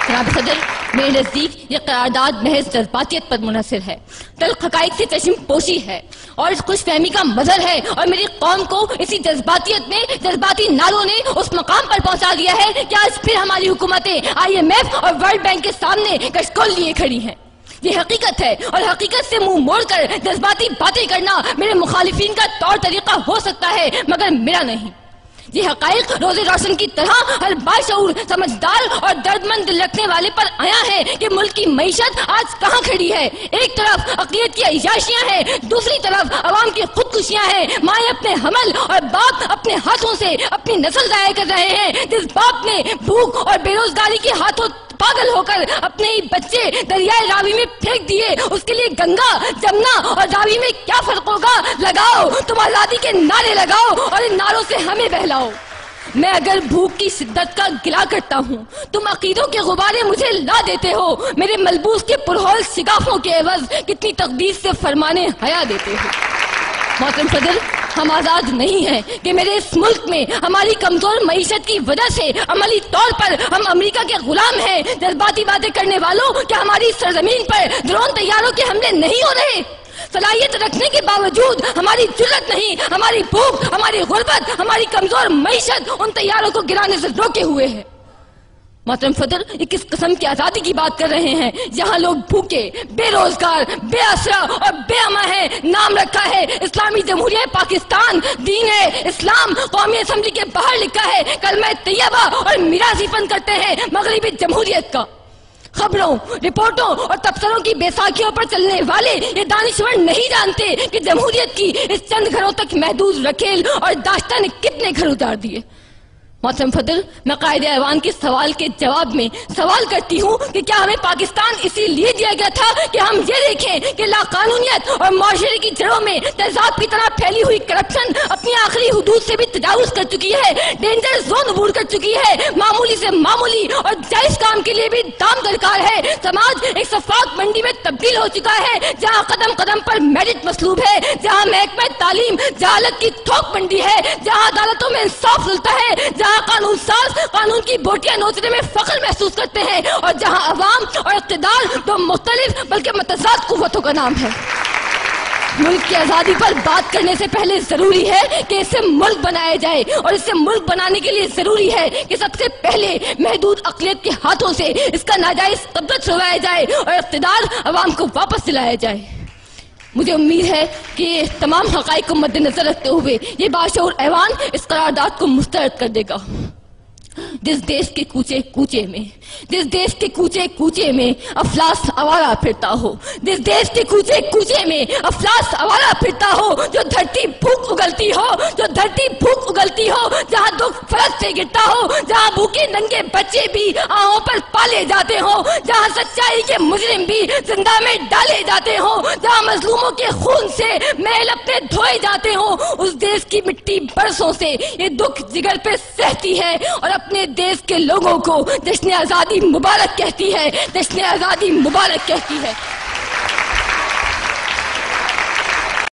جناب صدر، میرے نزدیک یہ قرارداد محض جذباتیت پر منحصر ہے، تلخ حقائق سے چشم پوشی ہے اور خوش فہمی کا مظہر ہے، اور میری قوم کو اسی جذباتیت میں جذباتی نعروں نے اس مقام پر پہنچا دیا ہے کہ آج پھر ہماری حکومتیں IMF اور ورلڈ بینک کے سامنے کشکول لیے کھڑی ہیں۔ یہ حقیقت ہے، اور حقیقت سے منہ موڑ کر جذباتی باتیں کرنا میرے مخالفین کا طور طریقہ ہو سکتا ہے، مگر میرا نہیں۔ یہ حقائق روز روشن کی طرح ہر باشعور، سمجھدار اور درد مند دل رکھنے والے پر آیا ہے کہ ملک کی معیشت آج کہاں کھڑی ہے۔ ایک طرف اقلیت کی عیاشیاں ہیں، دوسری طرف عوام کی خودکشیاں ہیں، مائیں اپنے حمل اور باپ اپنے ہاتھوں سے اپنی نسل ضائع کر رہے ہیں۔ جس باپ نے بھوک اور بے روزگاری کے ہاتھوں پاگل ہو کر اپنے ہی بچے دریائے راوی میں پھینک دیے، اس کے لیے گنگا، جمنا اور راوی میں کیا فرق ہوگا؟ لگاؤ، تم آزادی کے نعرے لگاؤ اور ان نعروں سے ہمیں بہلاؤ۔ میں اگر بھوک کی شدت کا گلا کرتا ہوں، تم عقیدوں کے غبارے مجھے لا دیتے ہو، میرے ملبوس کے پرہول شگافوں کے عوض کتنی تقدیس سے فرمانے حیا دیتے ہو۔ محترم صدر، ہم آزاد نہیں ہیں کہ میرے اس ملک میں ہماری کمزور معیشت کی وجہ سے عملی طور پر ہم امریکہ کے غلام ہیں۔ جذباتی باتیں کرنے والوں، کیا ہماری سرزمین پر ڈرون طیاروں کے حملے نہیں ہو رہے؟ صلاحیت رکھنے کے باوجود ہماری جرت نہیں، ہماری بھوک، ہماری غربت، ہماری کمزور معیشت ان طیاروں کو گرانے سے روکے ہوئے ہے۔ محترم صدر، یہ کس قسم کی آزادی کی بات کر رہے ہیں؟ یہاں لوگ بھوکے، بے روزگار، بے آسرا اور بے اماں ہیں۔ نام رکھا ہے اسلامی جمہوریہ پاکستان، دین ہے اسلام، قومی اسمبلی کے باہر لکھا ہے کلمہ طیبہ اور میراث فن کرتے ہیں مغربی جمہوریت کا۔ خبروں، رپورٹوں اور تبصروں کی بیساکھیوں پر چلنے والے یہ دانشور نہیں جانتے کہ جمہوریت کی اس چند گھروں تک محدود رکھیل اور داشتہ نے کتنے گھر اجاڑ دیے۔ محترم صدر، میں قائد ایوان کے سوال کے جواب میں سوال کرتی ہوں کہ کیا ہمیں پاکستان اسی لیے دیا گیا تھا کہ ہم یہ دیکھیں کہ لاقانونیت اور معاشرے کی جڑوں میں تیزاب کی طرح پھیلی ہوئی کرپشن اپنی آخری حدود سے بھی تجاوز کر چکی ہے، ڈینجر زون عبور کر چکی ہے، معمولی سے معمولی اور جائز کام کے لیے بھی دام درکار ہے۔ سماج ایک شفاف منڈی میں تبدیل ہو چکا ہے جہاں قدم قدم پر میرٹ مطلوب ہے، جہاں محکمہ تعلیم جہالت کی تھوک منڈی ہے، جہاں عدالتوں میں انصاف ملتا ہے، جہاں قانون ساز قانون کی بوٹیاں نوچنے میں فخر محسوس کرتے ہیں، اور جہاں عوام اور اقتدار دو مختلف بلکہ متضاد قوتوں کا نام ہے۔ ملک کی آزادی پر بات کرنے سے پہلے ضروری ہے کہ اسے ملک بنایا جائے، اور اسے ملک بنانے کے لیے ضروری ہے کہ سب سے پہلے محدود اقلیت کے ہاتھوں سے اس کا ناجائز قبضہ چھڑوایا جائے اور اقتدار عوام کو واپس دلایا جائے۔ مجھے امید ہے کہ تمام حقائق کو مد نظر رکھتے ہوئے یہ باشعور ایوان اس قرارداد کو مسترد کر دے گا۔ جس دیش کے کوچے کوچے میں، جس دیش کے کوچے کوچے میں افلاس آوارہ پھرتا ہو، جس دیش کے کوچے کوچے میں افلاس آوارہ پھرتا ہو، جو دھرتی بھوک اگلتی ہو، جو دھرتی بھوک اگلتی ہو، جہاں دکھ فرش سے گرتا ہو، جہاں بھوکے ننگے بچے بھی آہوں پر پالے جاتے ہوں، جہاں سچائی کے مجرم بھی زندہ میں ڈالے جاتے ہوں، جہاں مظلوموں کے خون سے محل اپنے دھوئے جاتے ہوں، اس دیش کی مٹی برسوں سے یہ دکھ جگر پہ سہتی ہے اور اپنے دیش کے لوگوں کو جشن آزادی مبارک کہتی ہے، جشن آزادی مبارک کہتی ہے۔